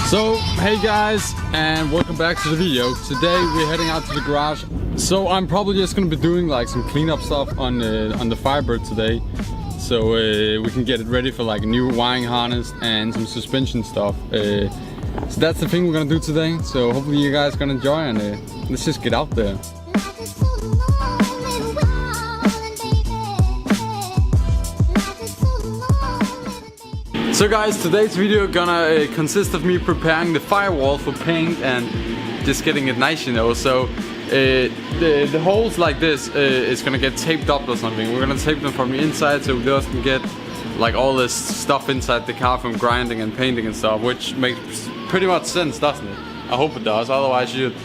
So hey guys, and welcome back to the video. Today we're heading out to the garage. So I'm probably just gonna be doing like some cleanup stuff on the Firebird today, so we can get it ready for like a new wiring harness and some suspension stuff. So that's the thing we're gonna do today. So hopefully you guys are gonna enjoy, and let's just get out there. So guys, today's video gonna consist of me preparing the firewall for paint and just getting it nice, you know. So the holes like this is gonna get taped up or something. We're gonna tape them from the inside so we doesn't get like all this stuff inside the car from grinding and painting and stuff, which makes pretty much sense, doesn't it? I hope it does, otherwise you'd...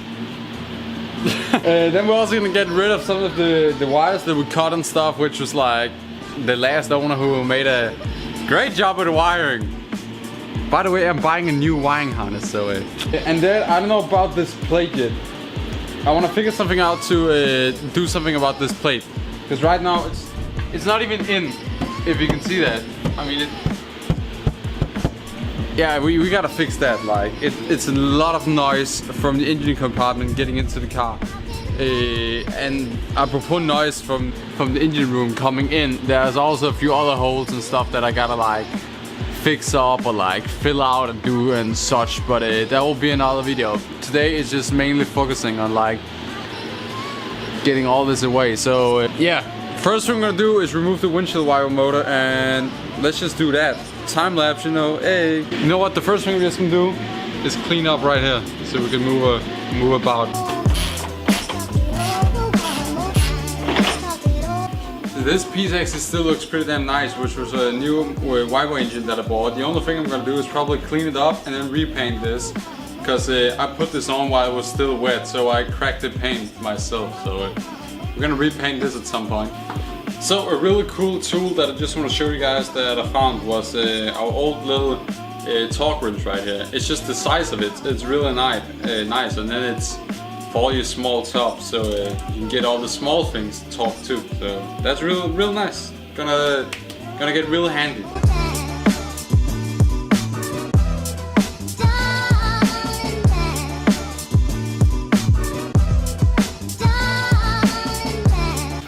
Then we're also gonna get rid of some of the wires that we cut and stuff, which was like the last owner who made a great job with the wiring. By the way, I'm buying a new wiring harness, so and then I don't know about this plate yet. I want to figure something out to do something about this plate, because right now it's not even in, if you can see that. I mean, yeah, we gotta fix that. Like it's a lot of noise from the engine compartment getting into the car. And apropos noise from the engine room coming in, there's also a few other holes and stuff that I gotta like fix up or like fill out and do and such, but that will be another video. Today is just mainly focusing on like getting all this away. So yeah, first thing I'm gonna do is remove the windshield wiper motor, and let's just do that. Time lapse, you know. Hey, you know what? The first thing we're just gonna do is clean up right here so we can move about. This piece actually still looks pretty damn nice, which was a new wiper engine that I bought. The only thing I'm gonna do is probably clean it up and then repaint this, because I put this on while it was still wet, so I cracked the paint myself. So we're gonna repaint this at some point. So a really cool tool that I just want to show you guys that I found was our old little torque wrench right here. It's just the size of it. It's really nice, and then it's for all your small tops, so you can get all the small things torqued too. So that's real nice. Gonna get real handy.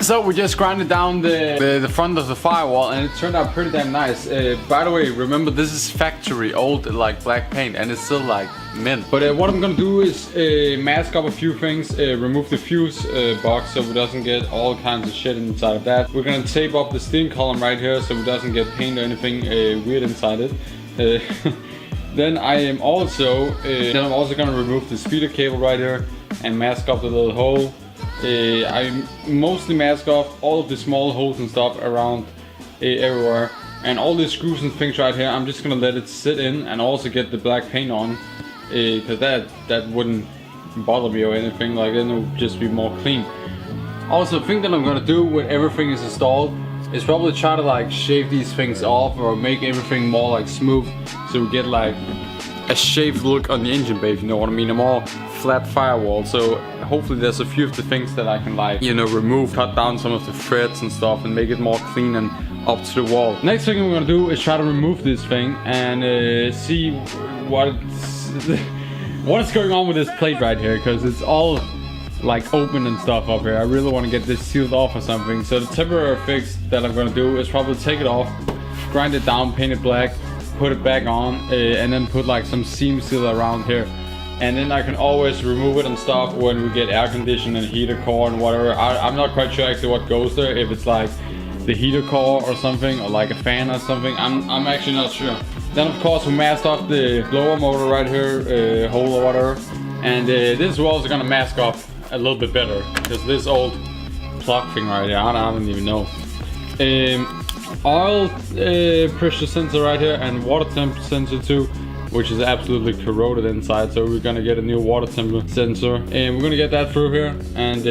So we just grinded down the front of the firewall, and it turned out pretty damn nice. By the way, remember this is factory old like black paint, and it's still like mint. But what I'm gonna do is mask up a few things, remove the fuse box so it doesn't get all kinds of shit inside of that. We're gonna tape up the steering column right here so it doesn't get paint or anything weird inside it. Then I'm also gonna remove the speeder cable right here and mask up the little hole. I mostly mask off all of the small holes and stuff around everywhere, and all the screws and things right here. I'm just gonna let it sit in and also get the black paint on, because that wouldn't bother me or anything. Like, then it would just be more clean. Also, the thing that I'm gonna do when everything is installed is probably try to like shave these things off or make everything more like smooth, so we get like a shaved look on the engine bay, if you know what I mean. A more flat firewall. So hopefully there's a few of the things that I can like, you know, remove, cut down some of the threads and stuff and make it more clean and up to the wall. Next thing we're gonna do is try to remove this thing and see what is going on with this plate right here, because it's all like open and stuff up here. I really want to get this sealed off or something. So the temporary fix that I'm gonna do is probably take it off, grind it down, paint it black, put it back on, and then put like some seam seal around here. And then I can always remove it and stuff when we get air conditioning and heater core and whatever. I'm not quite sure actually what goes there, if it's like the heater core or something, or like a fan or something. I'm actually not sure. Then of course we masked off the blower motor right here, hole or whatever. And this is also gonna mask off a little bit better, because this old plug thing right here, I don't even know. Oil pressure sensor right here, and water temp sensor too, which is absolutely corroded inside, so we're gonna get a new water temp sensor, and we're gonna get that through here, and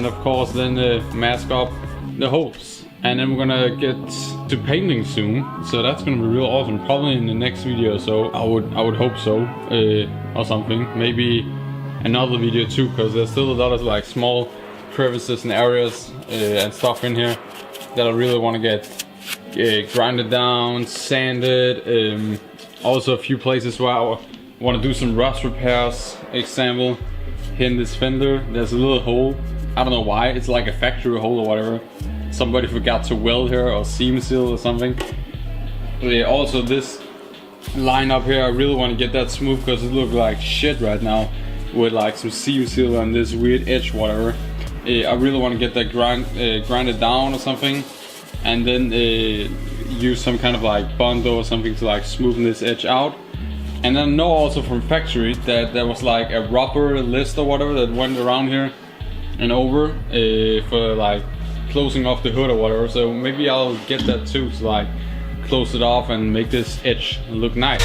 of course then mask up the holes, and then we're gonna get to painting soon. So that's gonna be real awesome, probably in the next video. So I would hope so, or something, maybe another video too, because there's still a lot of like small crevices and areas and stuff in here that I really want to get grind it down, sand it. Also a few places where I want to do some rust repairs. Example, here in this fender, there's a little hole. I don't know why, it's like a factory hole or whatever. Somebody forgot to weld here or seam seal or something. Also this line up here, I really want to get that smooth because it looks like shit right now with like some seam seal and this weird edge, whatever. I really want to get that grinded down or something, and then use some kind of like bondo or something to like smoothen this edge out. And I know also from factory that there was like a rubber list or whatever that went around here and over for like closing off the hood or whatever. So maybe I'll get that too to like close it off and make this edge look nice.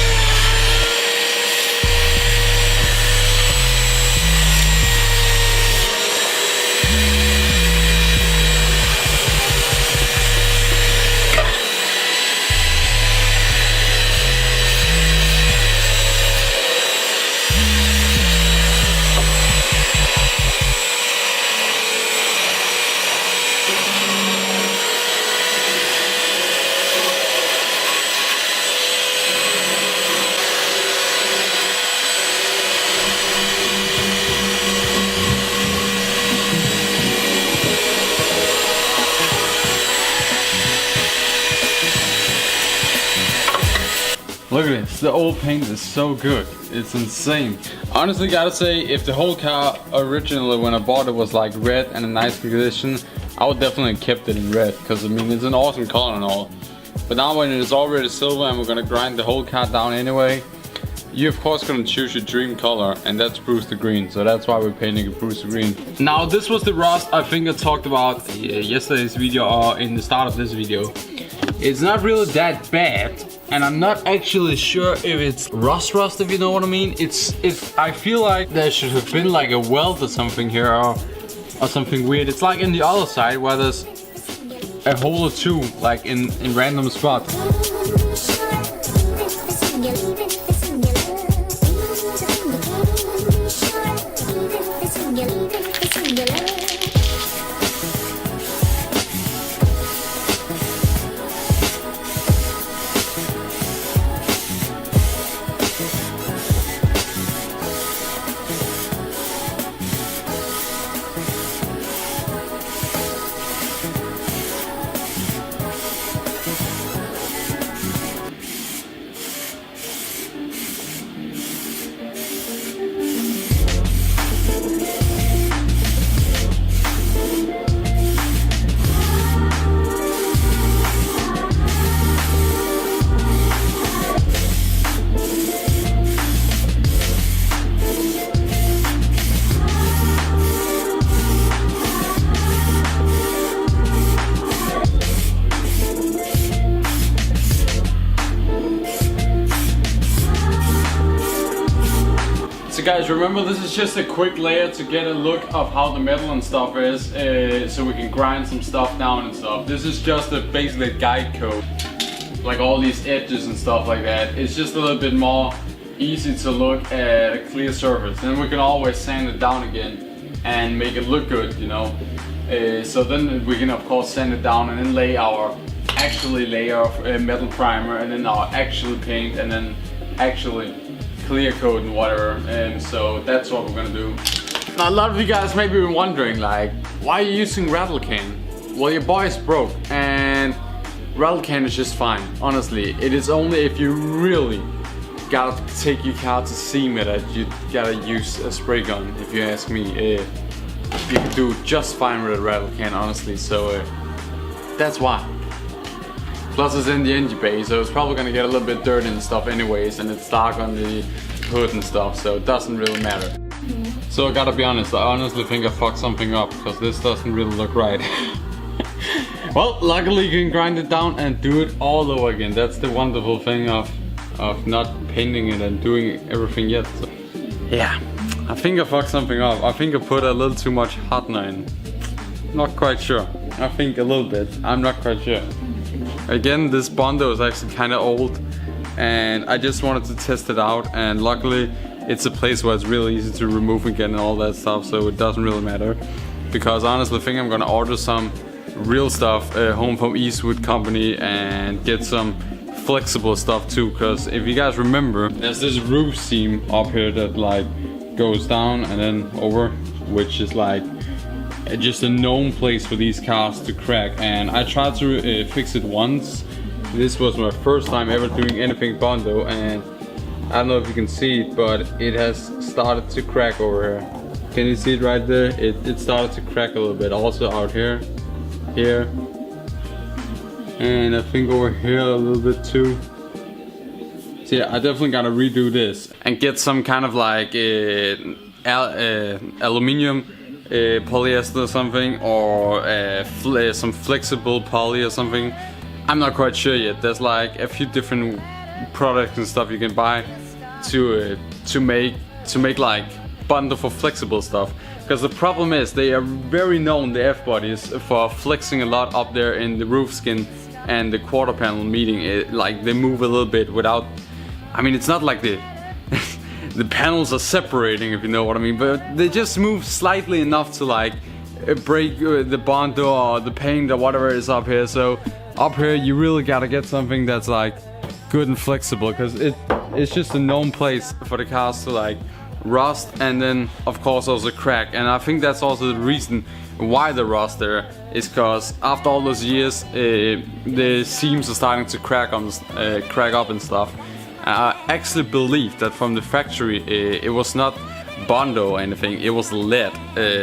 Look at this, the old paint is so good, it's insane. Honestly gotta say, if the whole car originally when I bought it was like red and a nice condition, I would definitely have kept it in red, because I mean it's an awesome color and all. But now when it is already silver and we're gonna grind the whole car down anyway, you're of course gonna choose your dream color, and that's Brewster green, so that's why we're painting it Brewster green. Now this was the rust I think I talked about yesterday's video or in the start of this video. It's not really that bad. And I'm not actually sure if it's rust, if you know what I mean. I feel like there should have been like a weld or something here or something weird. It's like in the other side where there's a hole or two like in random spots. So guys, remember this is just a quick layer to get a look of how the metal and stuff is, so we can grind some stuff down and stuff. This is just basically a guide code, like all these edges and stuff like that. It's just a little bit more easy to look at a clear surface. Then we can always sand it down again and make it look good, you know. So then we can of course sand it down and then lay our actually layer of metal primer and then our actual paint and then actually clear coat and whatever, and so that's what we're gonna do. Now a lot of you guys may be wondering like, why are you using rattle can? Well, your boy is broke and rattle can is just fine. Honestly, it is only if you really gotta take your car to seam it that you gotta use a spray gun, if you ask me. You can do just fine with a rattle can, honestly, so that's why. Plus it's in the engine bay, so it's probably gonna get a little bit dirty and stuff anyways, and it's dark on the hood and stuff, so it doesn't really matter. So I gotta be honest, I honestly think I fucked something up, because this doesn't really look right. Well, luckily you can grind it down and do it all over again. That's the wonderful thing of not painting it and doing everything yet. So, yeah, I think I fucked something up. I think I put a little too much hardener in. Not quite sure. I think a little bit, I'm not quite sure. Again, this Bondo is actually kind of old and I just wanted to test it out, and luckily it's a place where it's really easy to remove again and all that stuff, so it doesn't really matter. Because honestly I think I'm gonna order some real stuff, home from Eastwood Company, and get some flexible stuff too. Because if you guys remember, there's this roof seam up here that like goes down and then over, which is like just a known place for these cars to crack. And I tried to fix it once. This was my first time ever doing anything Bondo, and I don't know if you can see it, but it has started to crack over here. Can you see it right there? It started to crack a little bit. Also out here, here, and I think over here a little bit too. So yeah, I definitely gotta redo this and get some kind of like aluminium, polyester or something, or some flexible poly or something. I'm not quite sure yet. There's like a few different products and stuff you can buy to make like bundle for flexible stuff. Because the problem is they are very known, the F-bodies, for flexing a lot up there in the roof skin and the quarter panel meeting. Like they move a little bit without. I mean, it's not like the the panels are separating, if you know what I mean, but they just move slightly enough to like break the Bondo or the paint or whatever is up here. So up here you really gotta get something that's like good and flexible, because it's just a known place for the cars to like rust and then of course also crack. And I think that's also the reason why the rust there is, because after all those years the seams are starting to crack up and stuff. I actually believe that from the factory it was not Bondo or anything, it was lead.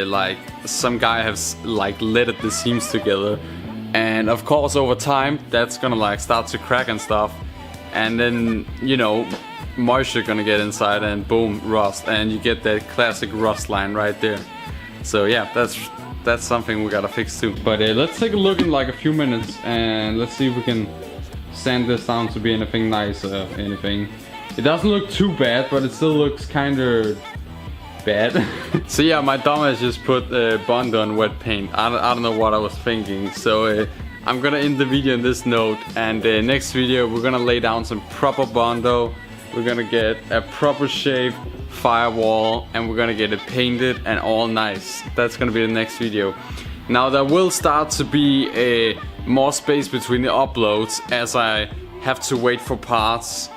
Like some guy has like leaded the seams together, and of course over time that's gonna like start to crack and stuff, and then you know moisture gonna get inside and boom, rust, and you get that classic rust line right there. So yeah, that's something we gotta fix too. But let's take a look in like a few minutes and let's see if we can sand this down to be anything nice. Anything. It doesn't look too bad, but it still looks kinda bad. So yeah, my dumbass just put Bondo on wet paint. I don't know what I was thinking. So I'm gonna end the video on this note, and next video we're gonna lay down some proper Bondo. We're gonna get a proper shaped firewall, and we're gonna get it painted and all nice. That's gonna be the next video. Now there will start to be more space between the uploads, as I have to wait for parts,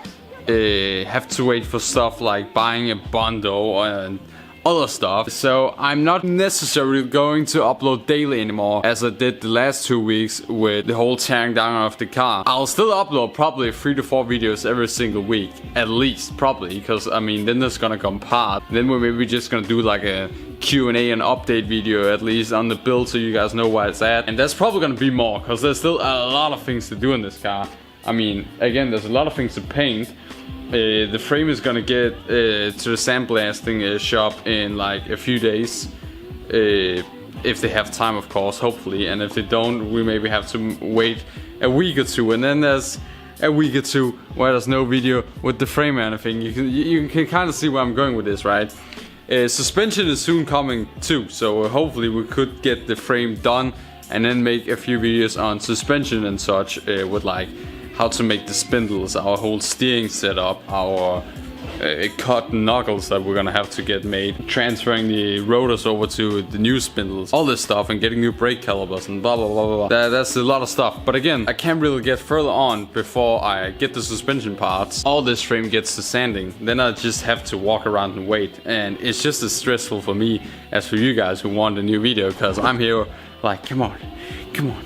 have to wait for stuff like buying a Bondo and other stuff. So I'm not necessarily going to upload daily anymore, as I did the last 2 weeks with the whole tearing down of the car. I'll still upload probably 3 to 4 videos every single week, at least, probably, because I mean then there's gonna come part. Then we're maybe just gonna do like a Q&A and update video at least on the build, so you guys know where it's at. And there's probably gonna be more, because there's still a lot of things to do in this car. I mean, again, there's a lot of things to paint. The frame is gonna get to the sandblasting shop in like a few days, if they have time, of course, hopefully. And if they don't, we maybe have to wait a week or two, and then there's a week or two where there's no video with the frame or anything. You can kind of see where I'm going with this, right? Suspension is soon coming too, so hopefully we could get the frame done and then make a few videos on suspension and such, with like how to make the spindles, our whole steering setup, our cut knuckles that we're gonna have to get made, transferring the rotors over to the new spindles, all this stuff, and getting new brake calipers and blah blah blah blah blah. That's a lot of stuff. But again, I can't really get further on before I get the suspension parts, all this frame gets to sanding. Then I just have to walk around and wait, and it's just as stressful for me as for you guys who want a new video, because I'm here like, come on, come on,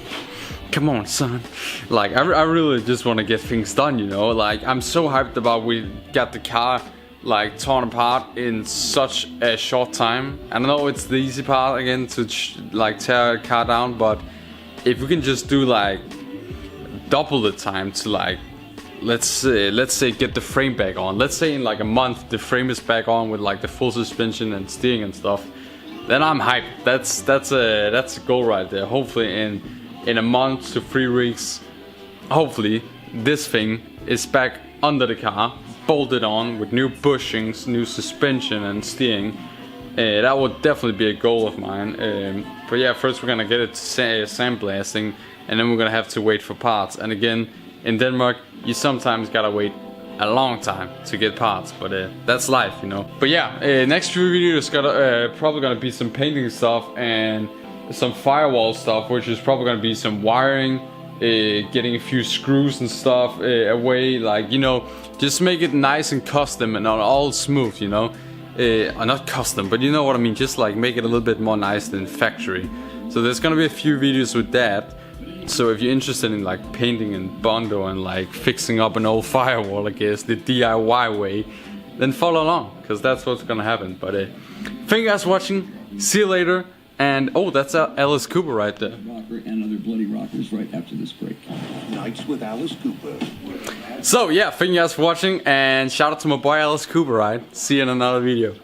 come on, son. Like, I really just want to get things done, you know. Like, I'm so hyped about we got the car like torn apart in such a short time. I know it's the easy part again to like tear a car down, but if we can just do like double the time to like, let's say get the frame back on. Let's say in like a month the frame is back on with like the full suspension and steering and stuff, then I'm hyped. That's a goal right there. Hopefully in a month to 3 weeks, hopefully this thing is back under the car, bolted on with new bushings, new suspension and steering. That would definitely be a goal of mine. But yeah, first we're gonna get it to sandblasting, and then we're gonna have to wait for parts. And again, in Denmark, you sometimes gotta wait a long time to get parts, but that's life, you know. But yeah, next few videos probably gonna be some painting stuff and some firewall stuff, which is probably gonna be some wiring, getting a few screws and stuff away, like, you know, just make it nice and custom and all smooth, you know. Not custom, but you know what I mean, just like make it a little bit more nice than factory. So there's gonna be a few videos with that. So if you're interested in like painting and Bondo and like fixing up an old firewall, I guess, the DIY way, then follow along, because that's what's gonna happen. But thank you guys for watching, see you later, and oh, that's Alice Cooper right there. Rocker and other bloody rockers right after this break. Nights with Alice Cooper. So yeah, thank you guys for watching, and shout out to my boy Alice Cooper, right? See you in another video.